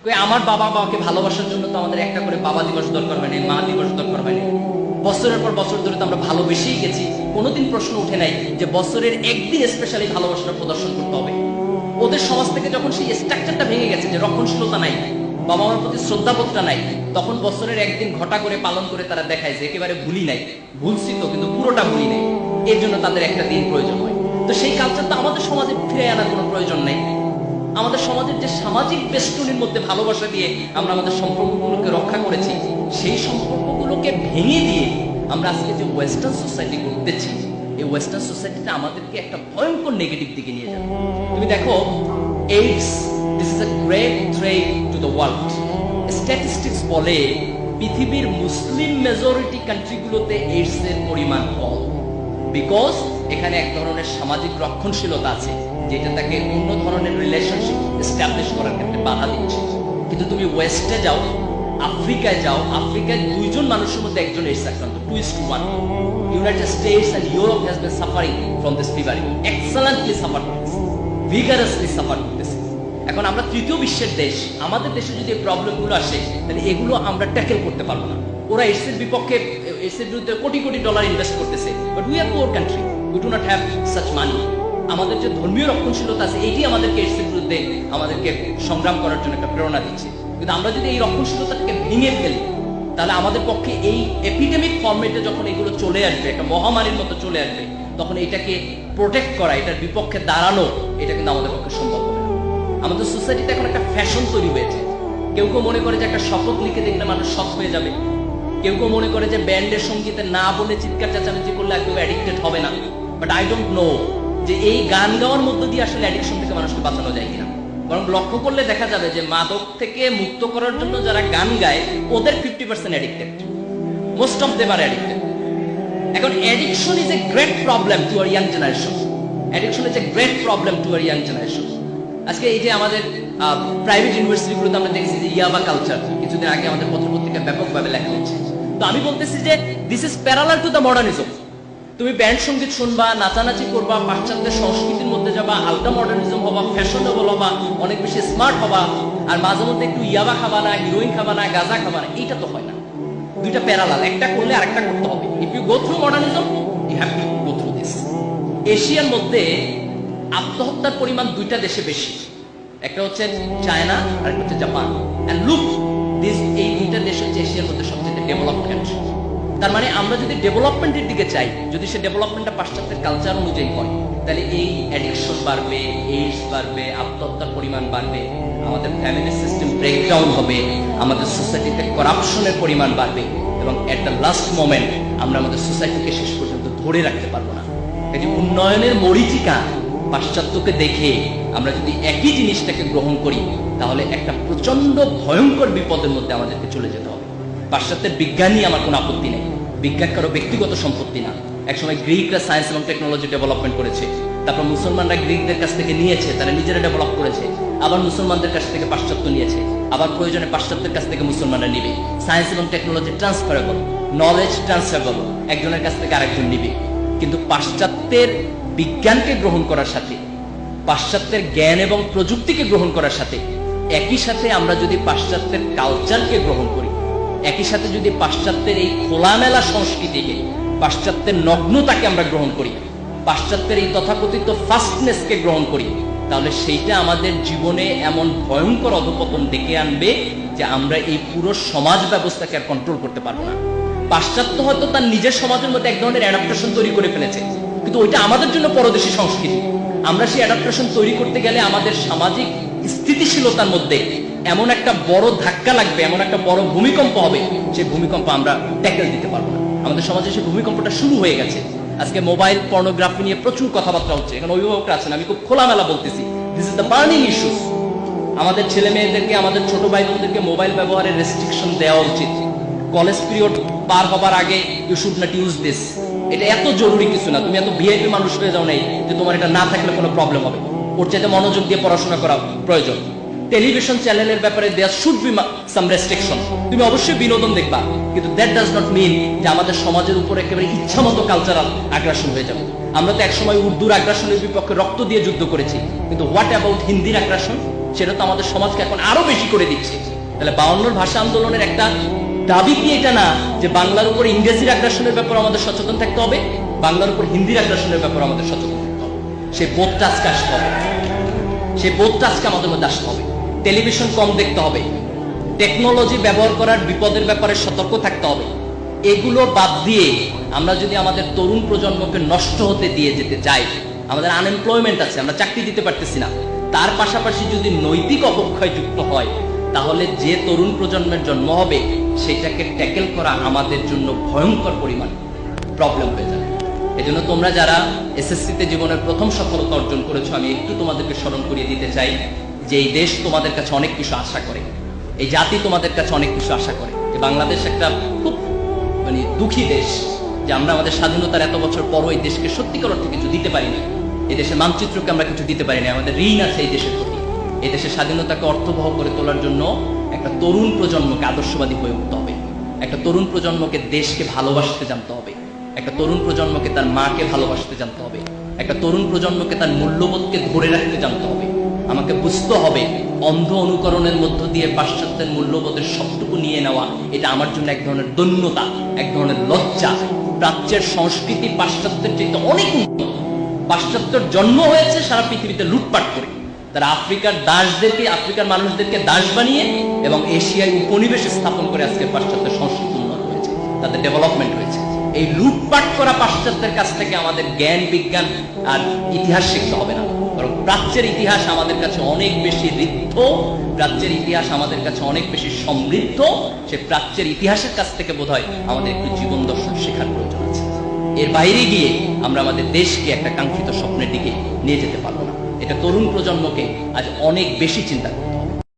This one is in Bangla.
আমার বাবা মাকে ভালোবাসার জন্য তো আমাদের একটা করে বাবা দিবস দরকার হয়নি, মা দিবস দরকার হয়নি। বছরের পর বছর ধরে তো আমরা ভালোবেসেই গেছি। কোনোদিন প্রশ্ন উঠে নাই যে বছরের একদিন স্পেশালি ভালোবাসাটা প্রদর্শন করতে হবে। ওদের সমাজ থেকে যখন সেই স্ট্রাকচারটা ভেঙে গেছে যে রক্ষণশীলতা নাই, বাবা মার প্রতি শ্রদ্ধাবোধটা নাই, তখন বছরের একদিন ঘটা করে পালন করে তারা দেখায় যে একেবারে ভুলি নাই, ভুলছি তো কিন্তু পুরোটা ভুলি নাই। এর জন্য তাদের একটা দিন প্রয়োজন হয়। তো সেই কালচার তো আমাদের সমাজে ফিরে আনার কোনো প্রয়োজন নেই। আমাদের সমাজের যে সামাজিক বেষ্টনীর মধ্যে ভালোবাসা দিয়ে আমরা আমাদের সম্পর্কগুলোকে রক্ষা করেছি, সেই সম্পর্কগুলোকে ভেঙে দিয়ে আমরা আজকে যে ওয়েস্টার্ন সোসাইটি করতেছি, এই ওয়েস্টার্ন সোসাইটিটা আমাদেরকে একটা ভয়ঙ্কর নেগেটিভ দিকে নিয়ে যাবে। তুমি দেখো, AIDS, this is a great threat to the world. Statistics বলে পৃথিবীর মুসলিম মেজরিটি কান্ট্রিগুলোতে এইডস এর পরিমাণ কম, বিকজ এখানে এক ধরনের সামাজিক রক্ষণশীলতা আছে যেটা তাকে অন্য ধরনের রিলেশনশিপ এস্টাবলিশ করার ক্ষেত্রে বাধা দিচ্ছে। কিন্তু তুমি ওয়েস্টে যাও, আফ্রিকায় যাও, আফ্রিকায় 2 জন মানুষের মধ্যে একজন এইডস আক্রান্ত, 2:1। United States and Europe has been suffering from this fever, excellently suffer করতেছে, ভিগারাসলি সাফার করতেছে। এখন আমরা তৃতীয় বিশ্বের দেশ, আমাদের দেশে যদি এই প্রবলেমগুলো আসে তাহলে এগুলো আমরা ট্যাকেল করতে পারবো না। ওরা এইডস এর বিপক্ষে, এইডস এর বিরুদ্ধে কোটি কোটি ডলার ইনভেস্ট করতেছে, but we are poor country, we do not have such money. আমাদের যে ধর্মীয় রক্ষণশীলতা আছে এইটি আমাদেরকে এইডস এর বিরুদ্ধে আমাদেরকে সংগ্রাম করার জন্য একটা প্রেরণা দিচ্ছে। কিন্তু আমরা যদি এই রক্ষণশীলতাকে ভেঙে ফেলি তাহলে আমাদের পক্ষে এই এপিডেমিক ফরম্যাটে যখন এগুলো চলে আসবে, একটা মহামারীর মতো চলে আসবে, তখন এটাকে প্রোটেক্ট করা, এটার বিপক্ষে দাঁড়ানো, এটা কিন্তু আমাদের পক্ষে সম্ভব হবে না। আমাদের সোসাইটিতে এখন একটা ফ্যাশন তৈরি হয়েছে। কেউ কেউ মনে করে যে একটা শপথ লিখে দেখলে মানুষ সৎ হয়ে যাবে, কেউ কেউ মনে করে যে ব্যান্ডের সঙ্গীতে না বলে চিৎকার চেঁচামেচি করলে একদম অ্যাডিক্টেড হবে না। বাট আই ডোন্ট নো যে এই গান গাওয়ার মধ্য দিয়ে আসলে অ্যাডিকশন থেকে মানুষকে বাঁচানো যায় কিনা। বরং লক্ষ্য করলে দেখা যাবে যে মাদক থেকে মুক্ত করার জন্য যারা গান গায় ওদের 50% addicted, most of them are addicted. এখন addiction is a great problem to our young generation, addiction is a great problem to our young generation. আজকে এই যে আমাদের প্রাইভেট ইউনিভার্সিটিগুলোতে আমরা দেখছি যে ইয়াবা কালচার, কিছুদিন আগে আমাদের পত্রপত্রিকায় ব্যাপকভাবে লেখা হচ্ছে। তো আমি বলতেছি যে this is parallel to the modernism. তুমি ব্যান্ড সঙ্গীত শুনবা, নাচানাচি করবা, পাশ্চাত্যের সংস্কৃতির মধ্যে যাবা, আলট্রা মডার্নিজম হবা, ফ্যাশনেবল হবা, অনেক বেশি স্মার্ট হবা, আর মাঝে মধ্যে একটু ইয়াবা খাবা না, হিরোইন খাবা না, গাঁজা খাবা না, এইটা তো হয় না। দুইটা প্যারালাল, একটা করলে আরেকটা করতে হবে। If you go through modernism you have to go through this. এশিয়ার মধ্যে আত্মহত্যার পরিমাণ 2টা দেশে বেশি, একটা হচ্ছে চায়না আর একটা হচ্ছে জাপান। এন্ড লুক দিস, এই 2টা দেশ হচ্ছে এশিয়ার মধ্যে সবচেয়ে ডেভেলপড কান্ট্রি। তার মানে আমরা যদি ডেভেলপমেন্টের দিকে চাই, যদি সে ডেভেলপমেন্টটা পাশ্চাত্যের কালচার অনুযায়ী হয়, তাহলে এই অ্যাডিকশন বাড়বে, এইডস বাড়বে, আত্মহত্যার পরিমাণ বাড়বে, আমাদের ফ্যামিলি সিস্টেম ব্রেকডাউন হবে, আমাদের সোসাইটিতে করাপশনের পরিমাণ বাড়বে, এবং এট দ্য লাস্ট মোমেন্ট আমরা আমাদের সোসাইটিকে শেষ পর্যন্ত ধরে রাখতে পারবো না। এই যে উন্নয়নের মরীচিকা পাশ্চাত্যকে দেখে আমরা যদি একই জিনিসটাকে গ্রহণ করি তাহলে একটা প্রচন্ড ভয়ঙ্কর বিপদের মধ্যে আমাদেরকে চলে যেতে হবে। পাশ্চাত্যের বিজ্ঞানী আমার কোনো আপত্তি নেই, বিজ্ঞান কারো ব্যক্তিগত সম্পত্তি না। একসময় গ্রিকরা সায়েন্স এবং টেকনোলজি ডেভেলপমেন্ট করেছে, তারপর মুসলমানরা গ্রিকদের কাছ থেকে নিয়েছে, তারা নিজেরা ডেভেলপ করেছে, আবার মুসলমানদের কাছ থেকে পাশ্চাত্য নিয়েছে, আবার প্রয়োজনে পাশ্চাত্যের কাছ থেকে মুসলমানরা নিবে। সায়েন্স এবং টেকনোলজি ট্রান্সফারেবল, নলেজ ট্রান্সফারেবল, একজনের কাছ থেকে আরেকজন নিবে। কিন্তু পাশ্চাত্যের বিজ্ঞানকে গ্রহণ করার সাথে, পাশ্চাত্যের জ্ঞান এবং প্রযুক্তিকে গ্রহণ করার সাথে, একই সাথে আমরা যদি পাশ্চাত্যের কালচারকে গ্রহণ করি, একই সাথে যদি পাশ্চাত্যের এই খোলামেলা সংস্কৃতিকে, পাশ্চাত্যের নগ্নতাকে আমরা গ্রহণ করি, পাশ্চাত্যের এই তথাকথিত ফাস্টনেসকে গ্রহণ করি, তাহলে সেইটা আমাদের জীবনে এমন ভয়ঙ্কর অধঃপতন ডেকে আনবে যে আমরা এই পুরো সমাজ ব্যবস্থাকে আর কন্ট্রোল করতে পারবো না। পাশ্চাত্য হয়তো তার নিজের সমাজের মধ্যে এক ধরনের অ্যাডাপ্টেশন তৈরি করে ফেলেছে, কিন্তু ওইটা আমাদের জন্য পরদেশী সংস্কৃতি। আমরা সেই অ্যাডাপ্টেশন তৈরি করতে গেলে আমাদের সামাজিক স্থিতিশীলতার মধ্যে এমন একটা বড় ধাক্কা লাগবে, এমন একটা বড় ভূমিকম্প হবে, সেই ভূমিকম্প আমরা ট্যাকেল দিতে পারবো না। আমাদের সমাজে সেই ভূমিকম্পটা শুরু হয়ে গেছে। আজকে মোবাইল পর্নোগ্রাফি নিয়ে প্রচুর কথাবার্তা হচ্ছে, এখানে অভিভাবকরা আছেন, আমি খুব খোলামেলা বলতেছি, this is the burning issue. আমাদের ছেলে মেয়েদেরকে, আমাদের ছোট ভাই বোনদেরকে মোবাইল ব্যবহারের রেস্ট্রিকশন দেওয়া উচিত। কলেজ পিরিয়ড পার হবার আগে you should not use this. এটা এত জরুরি কিছু না, তুমি এত ভিআইপি মানুষ হয়ে যাও নাই যে তোমার এটা না থাকলে কোনো প্রবলেম হবে। ওর চাইতে মনোযোগ দিয়ে পড়াশোনা করা প্রয়োজন। টেলিভিশন চ্যানেলের ব্যাপারে there should be some restriction. তুমি অবশ্যই বিনোদন দেখবা, কিন্তু দ্যাট ডাজ নট মিন যে আমাদের সমাজের উপর একেবারে ইচ্ছামতো কালচারাল আগ্রাসন হয়ে যাবে। আমরা তো একসময় উর্দুর আগ্রাসনের বিপক্ষে রক্ত দিয়ে যুদ্ধ করেছি, কিন্তু হোয়াট অ্যাবাউট হিন্দির আগ্রাসন? সেটা তো আমাদের সমাজকে এখন আরো বেশি করে দিচ্ছে। তাহলে 52 ভাষা আন্দোলনের একটা দাবি কি এটা না যে বাংলার উপর ইংরেজির আগ্রাসনের ব্যাপারে আমাদের সচেতন থাকতে হবে, বাংলার উপর হিন্দির আগ্রাসনের ব্যাপারে আমাদের সচেতন থাকতে হবে? সেই বোধটা আজকে আসতে হবে, সেই বোধটা আজকে আমাদের মধ্যে আসতে হবে। টেলিভিশন কম দেখতে হবে, টেকনোলজি ব্যবহার করার বিপদের ব্যাপারে সতর্ক থাকতে হবে। এগুলো বাদ দিয়ে আমরা যদি আমাদের তরুণ প্রজন্মকে নষ্ট হতে দিয়ে যেতে যাই, আমাদের আনএমপ্লয়মেন্ট আছে, আমরা চাকরি দিতে পারতেছি না, তার পাশাপাশি যদি নৈতিক অবক্ষয় যুক্ত হয়, তাহলে যে তরুণ প্রজন্মের জন্ম হবে সেটাকে ট্যাকেল করা আমাদের জন্য ভয়ঙ্কর পরিমাণ প্রবলেম হয়ে যাবে। এজন্য তোমরা যারা এসএসসিতে জীবনের প্রথম সফলতা অর্জন করেছো, আমি একটু তোমাদেরকে স্মরণ করিয়ে দিতে চাই যে এই দেশ তোমাদের কাছে অনেক কিছু আশা করে, এই জাতি তোমাদের কাছে অনেক কিছু আশা করে। যে বাংলাদেশ একটা খুব দুঃখী দেশ যে আমরা আমাদের স্বাধীনতার এত বছর পরও এই দেশকে সত্যিকার অর্থে কিছু দিতে পারি না, এই দেশের মানচিত্রকে আমরা কিছু দিতে পারি না, আমাদের ঋণ আছে এই দেশের প্রতি। এই দেশের স্বাধীনতাকে অর্থবহ করে তোলার জন্য একটা তরুণ প্রজন্মকে আদর্শবাদী হয়ে উঠতে হবে, একটা তরুণ প্রজন্মকে দেশকে ভালোবাসতে জানতে হবে, একটা তরুণ প্রজন্মকে তার মাকে ভালোবাসতে জানতে হবে, একটা তরুণ প্রজন্মকে তার মূল্যবোধকে ধরে রাখতে জানতে হবে। আমাকে বুঝতে হবে অন্ধ অনুকরণের মধ্য দিয়ে পাশ্চাত্যের মূল্যবোধের সবটুকু নিয়ে নেওয়া এটা আমার জন্য এক ধরনের দৈন্যতা, এক ধরনের লজ্জা। প্রাচ্যের সংস্কৃতি পাশ্চাত্যের চাইতে অনেক উন্নত। পাশ্চাত্যের জন্ম হয়েছে সারা পৃথিবীতে লুটপাট করে, তারা আফ্রিকার দাসদেরকে, আফ্রিকার মানুষদেরকে দাস বানিয়ে এবং এশিয়ায় উপনিবেশ স্থাপন করে আজকে পাশ্চাত্যের সংস্কৃতি উন্নত হয়েছে, তাদের ডেভেলপমেন্ট হয়েছে। এই লুটপাট করা পাশ্চাত্যের কাছ থেকে আমাদের জ্ঞান, বিজ্ঞান আর ইতিহাস শিখতে হবে না, বরং প্রাচ্যের ইতিহাস আমাদের কাছে অনেক বেশি ঋদ্ধ, প্রাচ্যের ইতিহাস আমাদের কাছে অনেক বেশি সমৃদ্ধ। সে প্রাচ্যের ইতিহাসের কাছ থেকে বোধহয় আমাদের একটু জীবন দর্শন শেখার প্রয়োজন আছে। এর বাইরে গিয়ে আমরা আমাদের দেশকে একটা কাঙ্ক্ষিত স্বপ্নের দিকে নিয়ে যেতে পারবো না। এটা তরুণ প্রজন্মকে আজ অনেক বেশি চিন্তা